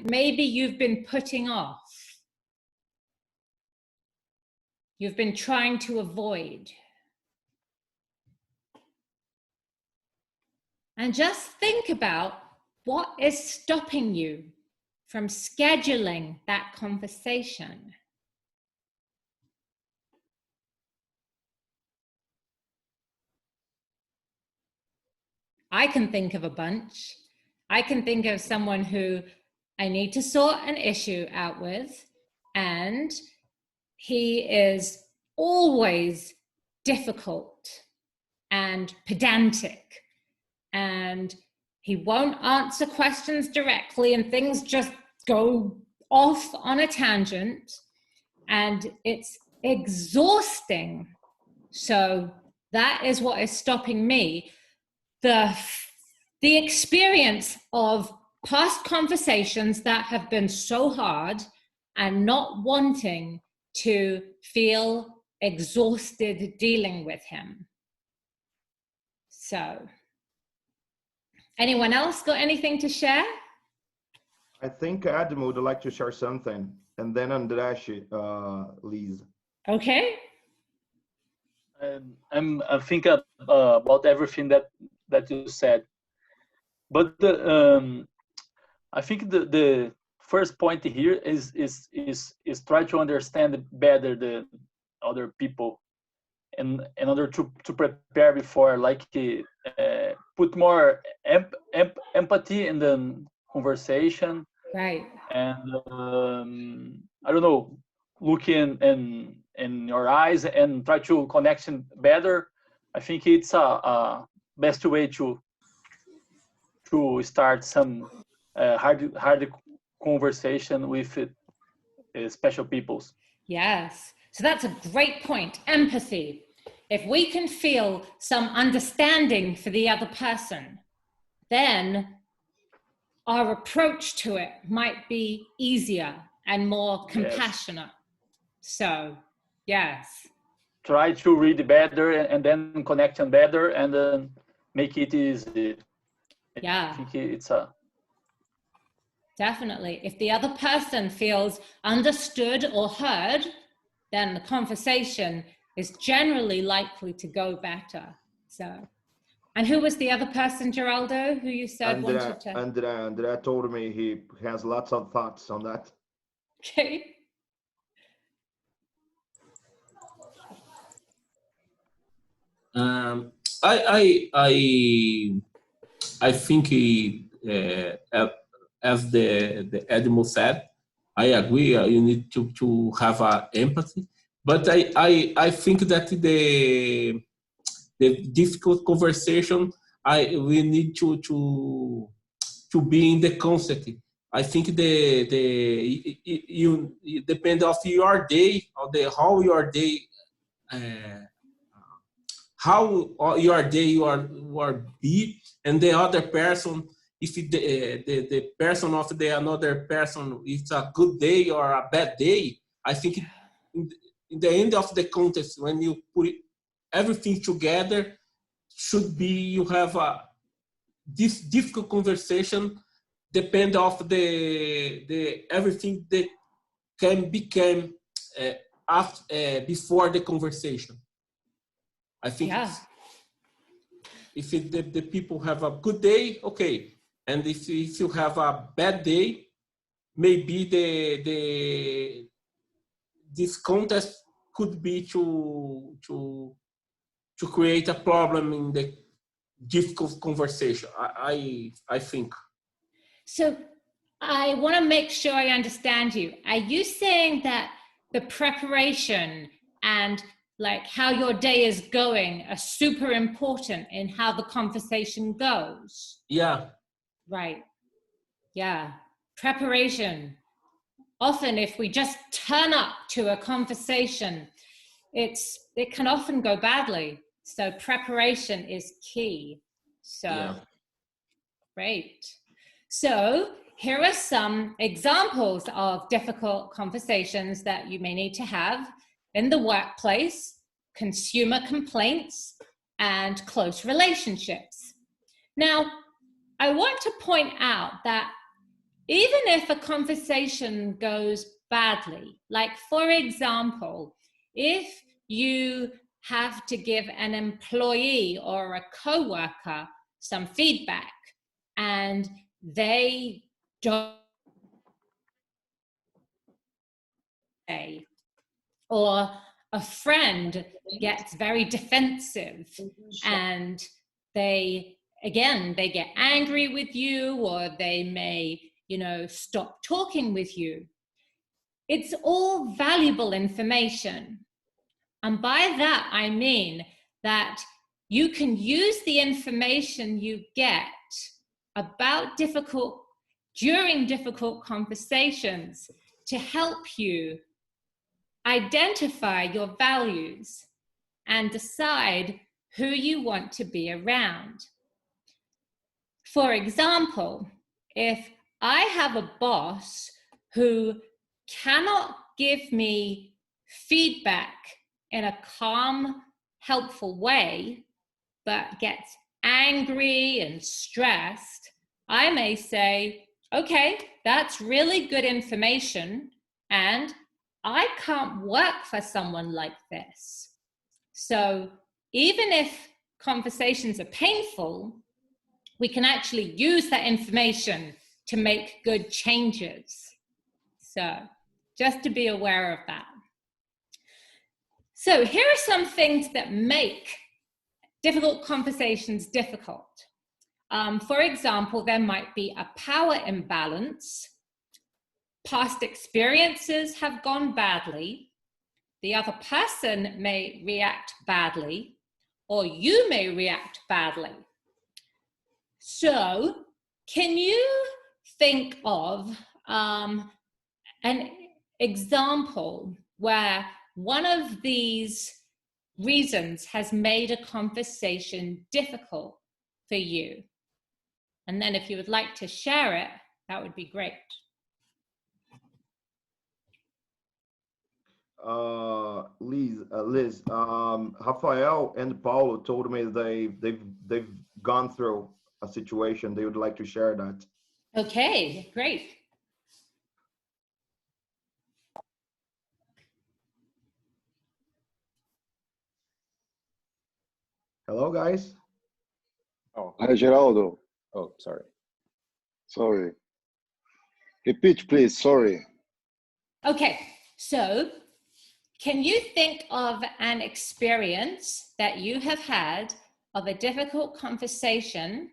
maybe you've been putting off. You've been trying to avoid. And just think about what is stopping you from scheduling that conversation. I can think of a bunch. I can think of someone who I need to sort an issue out with, and he is always difficult and pedantic, and he won't answer questions directly, and things just go off on a tangent, and it's exhausting. So that is what is stopping me. The experience of past conversations that have been so hard and not wanting to feel exhausted dealing with him. So, anyone else got anything to share? I think Adam would like to share something, and then Andrés, Liz. Okay. I think about everything that you said, but I think the first point here is try to understand better the other people, and in order to prepare before, like put more empathy in the conversation, right? And I don't know, look in your eyes and try to connection better. I think it's a best way to start some hard conversation with special peoples. Yes, so that's a great point. Empathy. If we can feel some understanding for the other person, then our approach to it might be easier and more compassionate. Yes. So, yes. Try to read better and then connection better, and then make it easy. Yeah. I think it's a... Definitely. If the other person feels understood or heard, then the conversation is generally likely to go better. So, and who was the other person, Geraldo, who you said wanted to... André told me he has lots of thoughts on that. Okay. I think as the Edmo said, I agree. You need to have empathy, but I think that the difficult conversation, we need to be in the concept. I think you depend of your day, of how your day. How your day you are be, and the other person, if the person of the another person, it's a good day or a bad day. I think in the end of the contest, when you put everything together, should be you have this difficult conversation. Depend of the everything that can become after before the conversation. I think if the people have a good day, okay, and if you have a bad day, maybe this contest could be to create a problem in the difficult conversation. I think. So I want to make sure I understand you. Are you saying that the preparation and like how your day is going are super important in how the conversation goes? Yeah. Right. Yeah. Preparation. Often if we just turn up to a conversation, it can often go badly. So preparation is key. So, great. So here are some examples of difficult conversations that you may need to have in the workplace, consumer complaints, and close relationships. Now, I want to point out that even if a conversation goes badly, like for example, if you have to give an employee or a coworker some feedback and they don't say, or a friend gets very defensive and they get angry with you, or they may, stop talking with you. It's all valuable information. And by that, I mean that you can use the information you get during difficult conversations to help you identify your values and decide who you want to be around. For example, if I have a boss who cannot give me feedback in a calm, helpful way, but gets angry and stressed, I may say, okay, that's really good information, and I can't work for someone like this. So even if conversations are painful, we can actually use that information to make good changes. So just to be aware of that. So here are some things that make difficult conversations difficult. For example, there might be a power imbalance. Past experiences have gone badly. The other person may react badly, or you may react badly. So, can you think of an example where one of these reasons has made a conversation difficult for you? And then if you would like to share it, that would be great. Liz, Rafael and Paulo told me they've gone through a situation. They would like to share that. Okay, great. Hello, guys. Oh, hi, Geraldo. Oh, sorry. Sorry. Repeat, please. Sorry. Okay, so can you think of an experience that you have had of a difficult conversation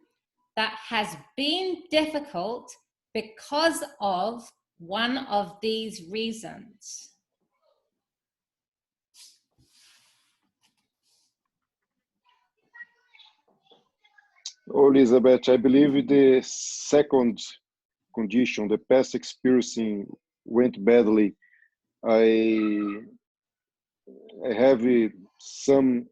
that has been difficult because of one of these reasons? Oh, Elizabeth, I believe the second condition, the past experience went badly. I have some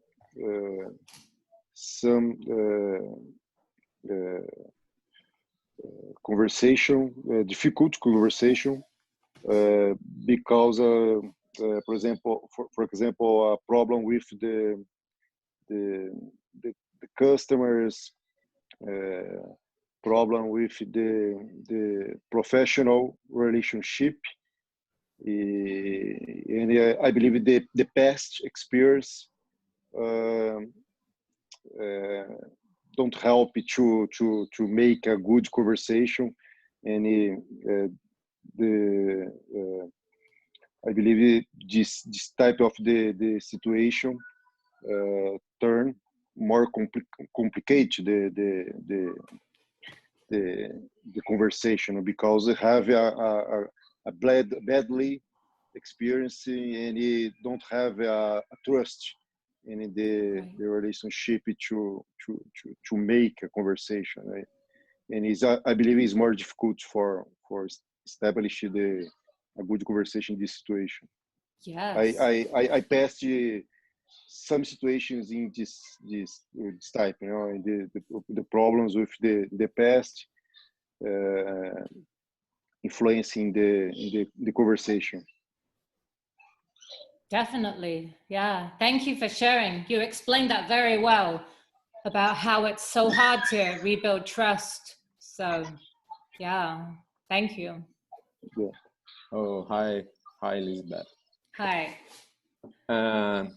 conversation, difficult conversation, because, for example, a problem with the customers, problem with the professional relationship, and I believe the past experience don't help to make a good conversation, and I believe this type of the situation turn more complicated the conversation, because have a badly experience, and you don't have a trust in the relationship to make a conversation, right? And I believe it's more difficult for establish a good conversation in this situation. Yes. I passed some situations in this type, and the problems with the past influencing the conversation. Definitely. Yeah. Thank you for sharing. You explained that very well about how it's so hard to rebuild trust. So, yeah. Thank you. Yeah. Oh, hi, Lizbeth. Hi. I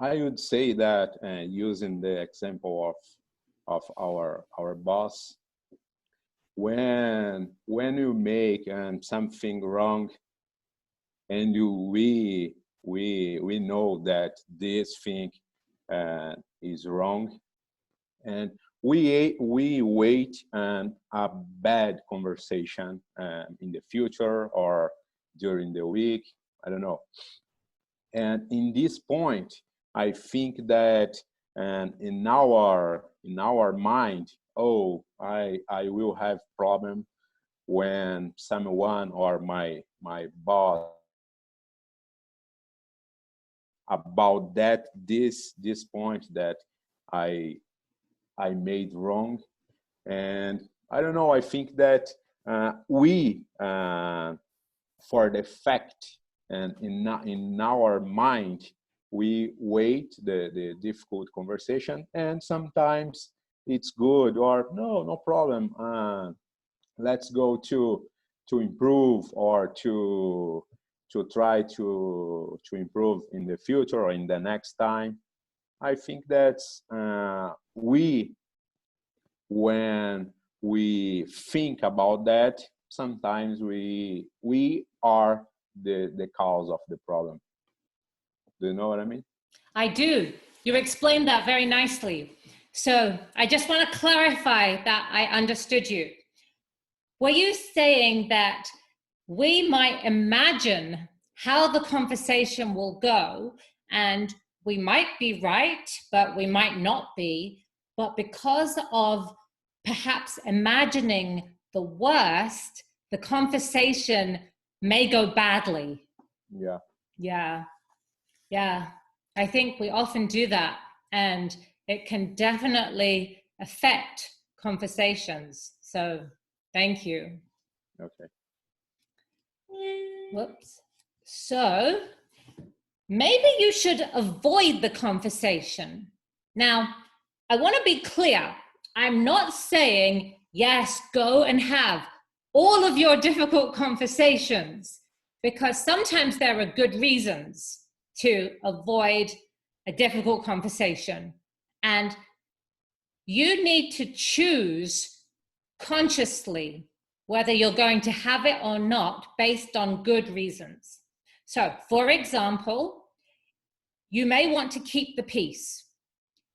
would say that using the example of our boss, when you make something wrong, and we know that this thing is wrong, and we wait a bad conversation in the future or during the week, I don't know. And in this point, I think that in our mind, oh, I will have problem when someone or my boss about this point that I made wrong. And I don't know, I think that we for the fact and in our mind, we wait the difficult conversation, and sometimes it's good, or no problem, let's go to improve, or to try to improve in the future or in the next time. I think that's when we think about that, sometimes we are the cause of the problem. Do you know what I mean? I do. You explained that very nicely. So I just want to clarify that I understood you. Were you saying that we might imagine how the conversation will go, and we might be right, but we might not be, but because of perhaps imagining the worst, the conversation may go badly? Yeah. I think we often do that, and it can definitely affect conversations. So thank you. Okay. Whoops. So maybe you should avoid the conversation. Now, I want to be clear. I'm not saying, yes, go and have all of your difficult conversations, because sometimes there are good reasons to avoid a difficult conversation. And you need to choose consciously whether you're going to have it or not based on good reasons. So, for example, you may want to keep the peace.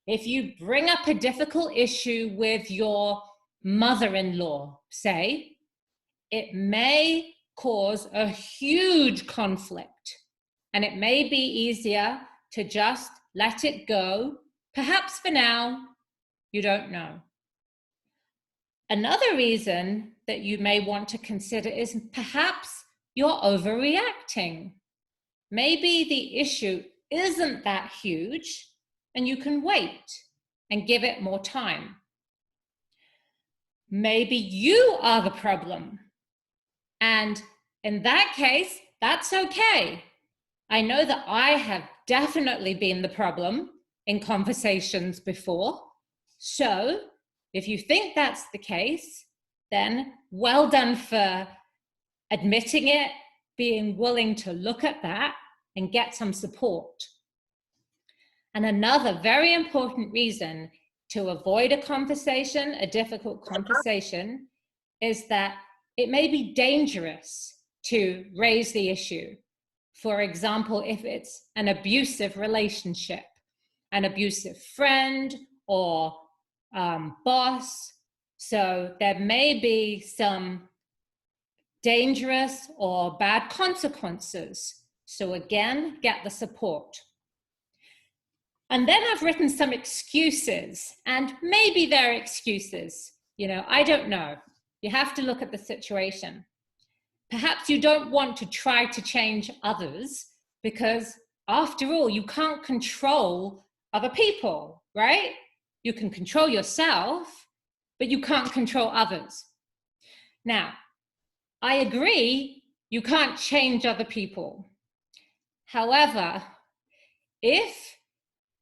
If you bring up a difficult issue with your mother-in-law, say, it may cause a huge conflict, and it may be easier to just let it go. Perhaps for now, you don't know. Another reason that you may want to consider is perhaps you're overreacting. Maybe the issue isn't that huge, and you can wait and give it more time. Maybe you are the problem, and in that case, that's okay. I know that I have definitely been the problem in conversations before. So if you think that's the case, then well done for admitting it, being willing to look at that and get some support. And another very important reason to avoid a conversation, a difficult conversation, is that it may be dangerous to raise the issue. For example, if it's an abusive relationship, an abusive friend or boss, so there may be some dangerous or bad consequences. So again, get the support. And then I've written some excuses, and maybe they're excuses. I don't know. You have to look at the situation. Perhaps you don't want to try to change others because, after all, you can't control other people, right? You can control yourself, but you can't control others. Now, I agree, you can't change other people. However, if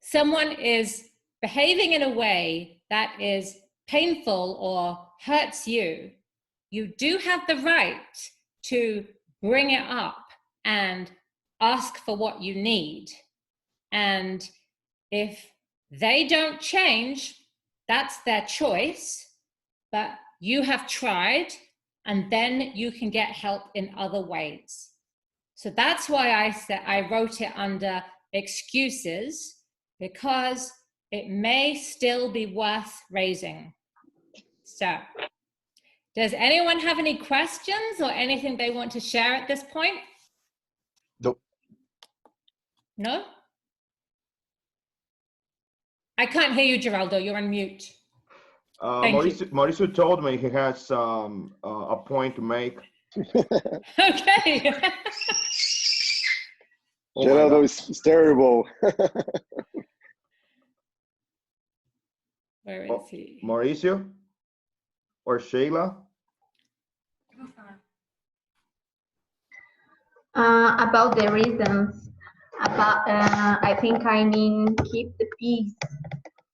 someone is behaving in a way that is painful or hurts you, you do have the right to bring it up and ask for what you need. And if they don't change, that's their choice, but you have tried, and then you can get help in other ways. So that's why I wrote it under excuses, because it may still be worth raising. So, does anyone have any questions or anything they want to share at this point? Nope. No? I can't hear you, Geraldo. You're on mute. Mauricio told me he has a point to make. Okay. Geraldo is terrible. Where is he? Mauricio or Sheila? About the reasons, I think I mean keep the peace.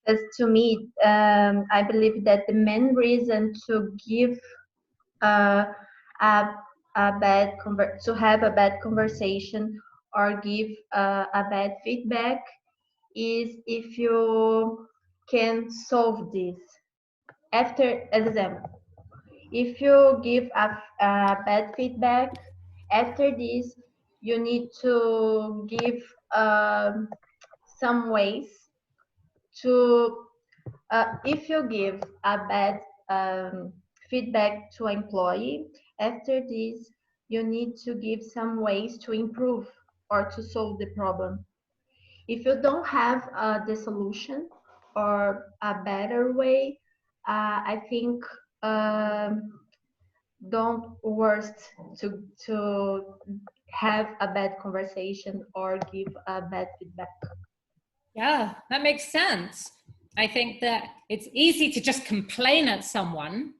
As to me, I believe that the main reason to give to have a bad conversation or give a bad feedback is if you can solve this. After example, if you give a bad feedback, after this you need to give some ways to if you give a bad feedback to an employee, after this you need to give some ways to improve or to solve the problem. If you don't have the solution or a better way, I think don't worst to have a bad conversation or give a bad feedback. Yeah, that makes sense. I think that it's easy to just complain at someone,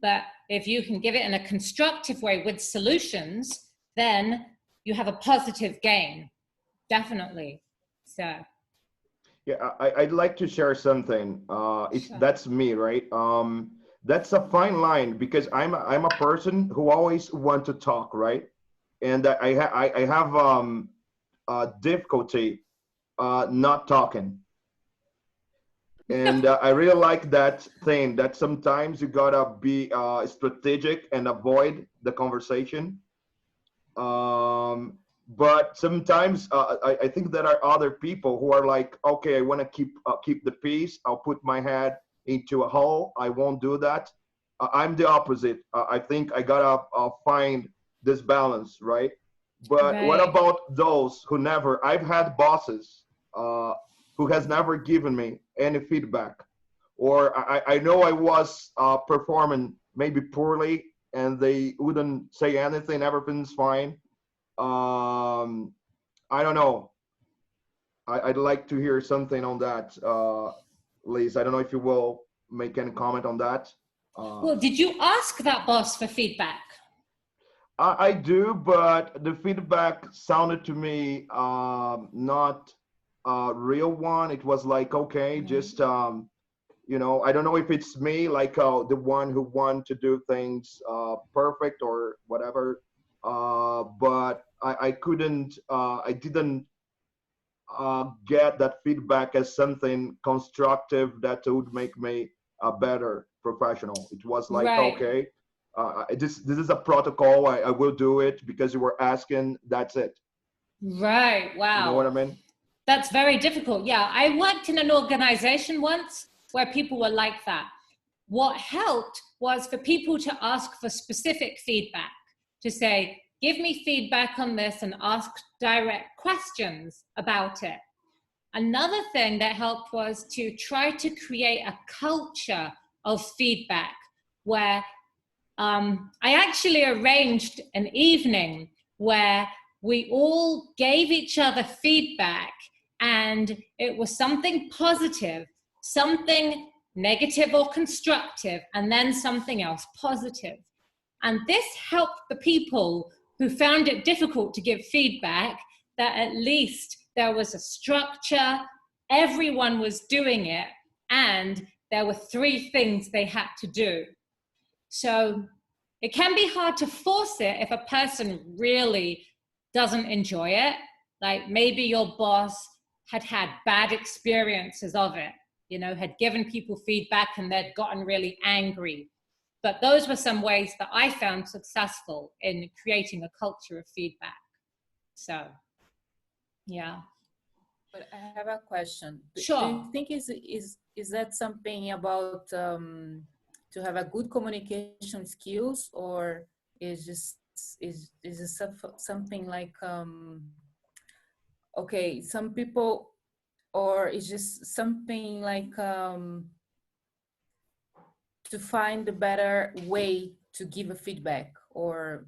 but if you can give it in a constructive way with solutions, then you have a positive gain, definitely. So. Yeah, I'd like to share something. That's me, right? That's a fine line, because I'm a person who always want to talk, right? And I have difficulty not talking. And I really like that thing that sometimes you gotta be strategic and avoid the conversation. But sometimes I think there are other people who are like, okay, I want to keep the peace. I'll put my head into a hole. I won't do that. I'm the opposite. I think I gotta find this balance, right? But what about those who never? I've had bosses who has never given me any feedback, or I know I was performing maybe poorly, and they wouldn't say anything. Everything's fine. I don't know. I'd like to hear something on that, Liz. I don't know if you will make any comment on that. Well, did you ask that boss for feedback? I do, but the feedback sounded to me not a real one. It was like, okay, just, you know, I don't know if it's me, like the one who want to do things perfect or whatever. But I couldn't, I didn't get that feedback as something constructive that would make me a better professional. It was like, okay, this is a protocol. I will do it because you were asking. That's it. Right. Wow. You know what I mean? That's very difficult. Yeah. I worked in an organization once where people were like that. What helped was for people to ask for specific feedback, to say, give me feedback on this, and ask direct questions about it. Another thing that helped was to try to create a culture of feedback where I actually arranged an evening where we all gave each other feedback, and it was something positive, something negative or constructive, and then something else positive. And this helped the people who found it difficult to give feedback, that at least there was a structure, everyone was doing it, and there were 3 things they had to do. So it can be hard to force it if a person really doesn't enjoy it. Like maybe your boss had had bad experiences of it, you know, had given people feedback and they'd gotten really angry. But those were some ways that I found successful in creating a culture of feedback. So, yeah. But I have a question. Sure. Do you think is that something about to have a good communication skills, or is it something like okay, some people, or is just something like to find a better way to give a feedback, or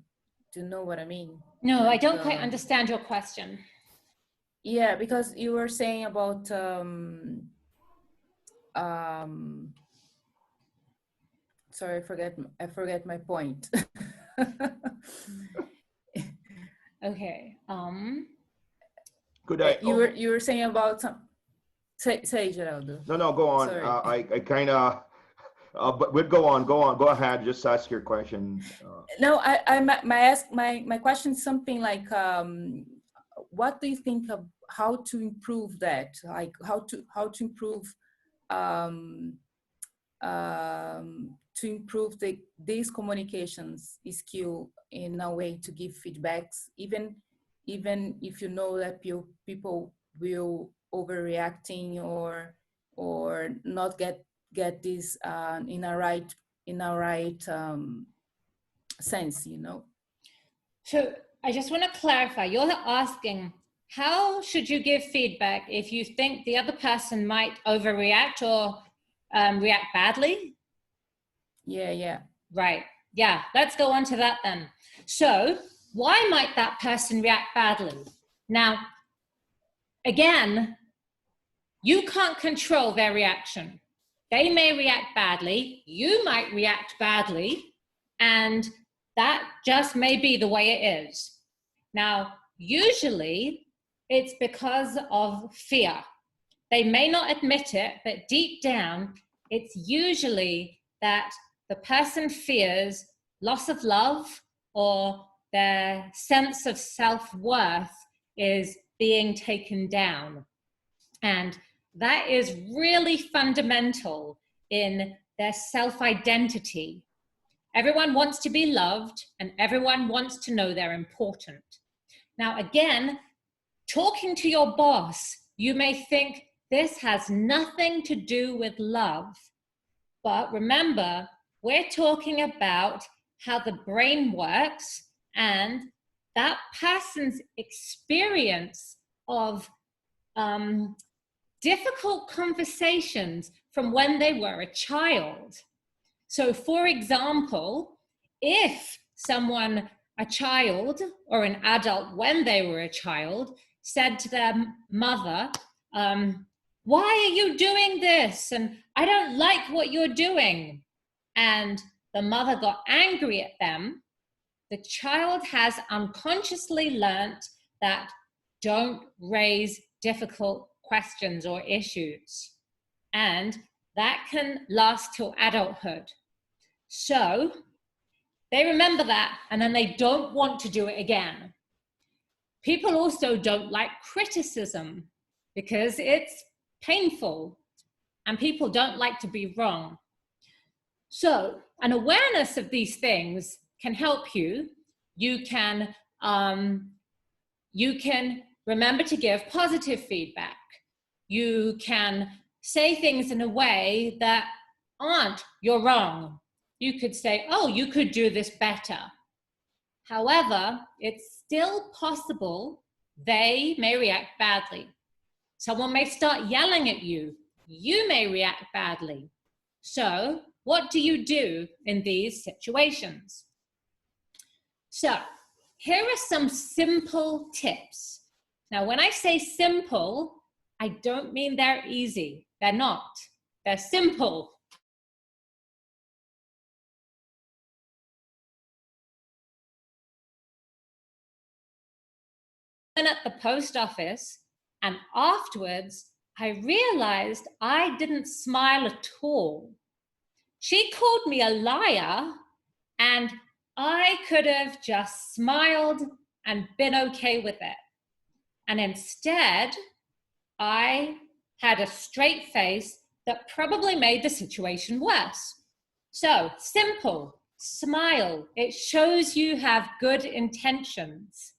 do you know what I mean? No, I don't quite understand your question. Yeah, because you were saying about sorry, I forget my point. Okay. Could I? You were saying about some. Say, Geraldo. No, go on. I kind of. But we'll go on. Go ahead. Just ask your question. No, my question is something like, what do you think of how to improve that? Like how to improve these communications skill in a way to give feedbacks, even if you know that people will overreacting or not get this in a right sense, you know. So I just want to clarify, you're asking, how should you give feedback if you think the other person might overreact or react badly? Yeah. Right. Yeah, let's go on to that then. So why might that person react badly? Now, again, you can't control their reaction. They may react badly, you might react badly, and that just may be the way it is. Now, usually it's because of fear. They may not admit it, but deep down, it's usually that the person fears loss of love or their sense of self-worth is being taken down. And that is really fundamental in their self-identity. Everyone wants to be loved and everyone wants to know they're important. Now, again, talking to your boss, you may think this has nothing to do with love. But remember, we're talking about how the brain works and that person's experience of difficult conversations from when they were a child. So for example, if someone, a child or an adult when they were a child, said to their mother, why are you doing this? And I don't like what you're doing. And the mother got angry at them. The child has unconsciously learnt that don't raise difficult questions or issues. And that can last till adulthood. So they remember that and then they don't want to do it again. People also don't like criticism because it's painful and people don't like to be wrong. So an awareness of these things can help you. You can remember to give positive feedback. You can say things in a way that aren't, you're wrong. You could say, oh, you could do this better. However, it's still possible they may react badly. Someone may start yelling at you. You may react badly. So what do you do in these situations? So here are some simple tips. Now, when I say simple, I don't mean they're easy. They're not. They're simple. At the post office, and afterwards I realized I didn't smile at all. She called me a liar, and I could have just smiled and been okay with it. And instead, I had a straight face that probably made the situation worse. So simple, smile. It shows you have good intentions.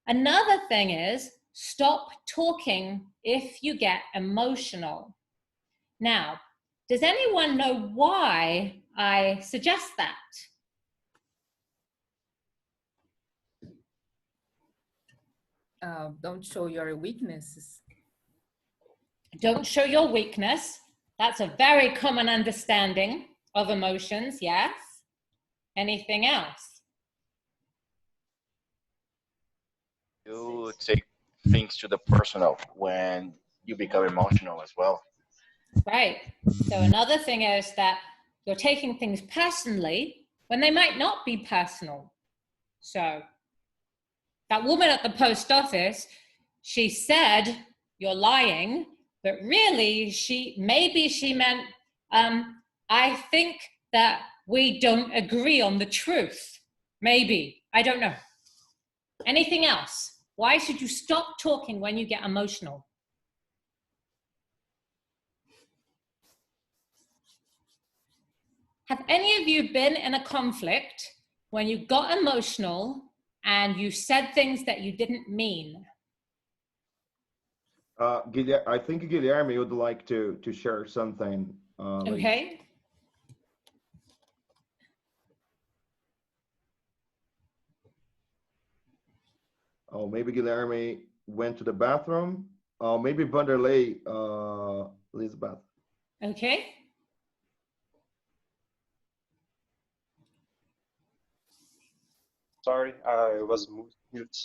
Another thing is stop talking if you get emotional. Now, does anyone know why I suggest that? Don't show your weaknesses. Don't show your weakness. That's a very common understanding of emotions, yes. Anything else? You take things to the personal when you become emotional as well. Right. So another thing is that you're taking things personally when they might not be personal. So that woman at the post office, she said, you're lying, but really maybe she meant, I think that we don't agree on the truth. Maybe, I don't know. Anything else? Why should you stop talking when you get emotional? Have any of you been in a conflict when you got emotional and you said things that you didn't mean? I think Guilherme would like to share something. Okay. Oh, maybe Guilherme went to the bathroom. Oh, maybe Vanderlei, Lizbeth. Okay. Sorry, I was mute.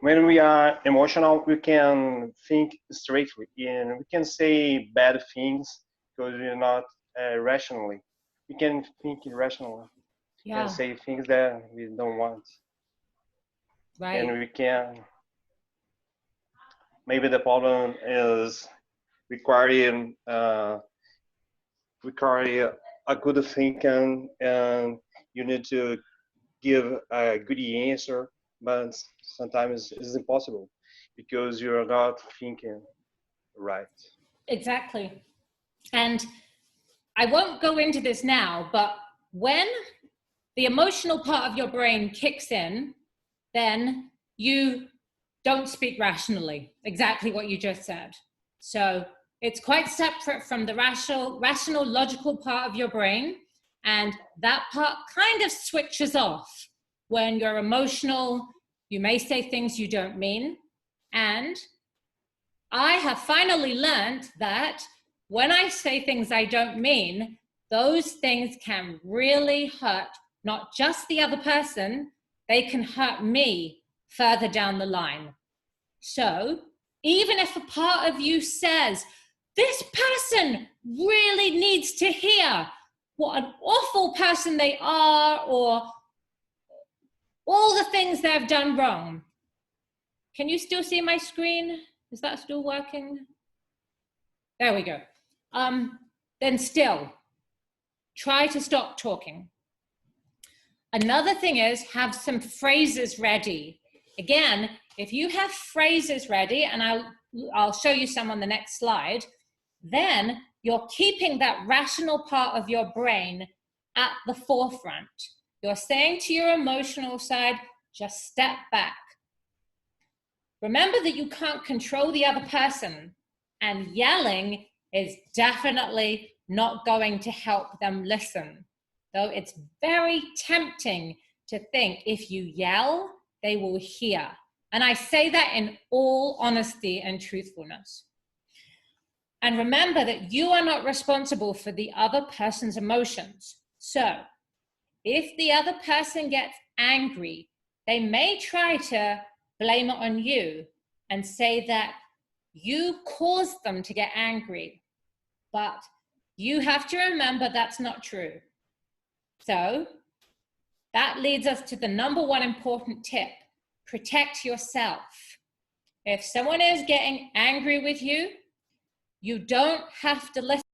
When we are emotional, we can think straightly and we can say bad things because we're not rationally. We can think irrationally and say things that we don't want. Right. And we can, maybe the problem is requiring a good thinking, and you need to give a good answer, but sometimes it's impossible because you're not thinking right. Exactly. And I won't go into this now, but when the emotional part of your brain kicks in, then you don't speak rationally, exactly what you just said. So it's quite separate from the rational, logical part of your brain. And that part kind of switches off. When you're emotional, you may say things you don't mean. And I have finally learned that when I say things I don't mean, those things can really hurt not just the other person, they can hurt me further down the line. So even if a part of you says, this person really needs to hear what an awful person they are, or all the things they've done wrong. Can you still see my screen? Is that still working? There we go. Then still, try to stop talking. Another thing is have some phrases ready. Again, if you have phrases ready, and I'll show you some on the next slide, then you're keeping that rational part of your brain at the forefront. You're saying to your emotional side, just step back. Remember that you can't control the other person, and yelling is definitely not going to help them listen. Though it's very tempting to think if you yell, they will hear. And I say that in all honesty and truthfulness. And remember that you are not responsible for the other person's emotions. So if the other person gets angry, they may try to blame it on you and say that you caused them to get angry. But you have to remember that's not true. So that leads us to the number one important tip: protect yourself. If someone is getting angry with you, you don't have to listen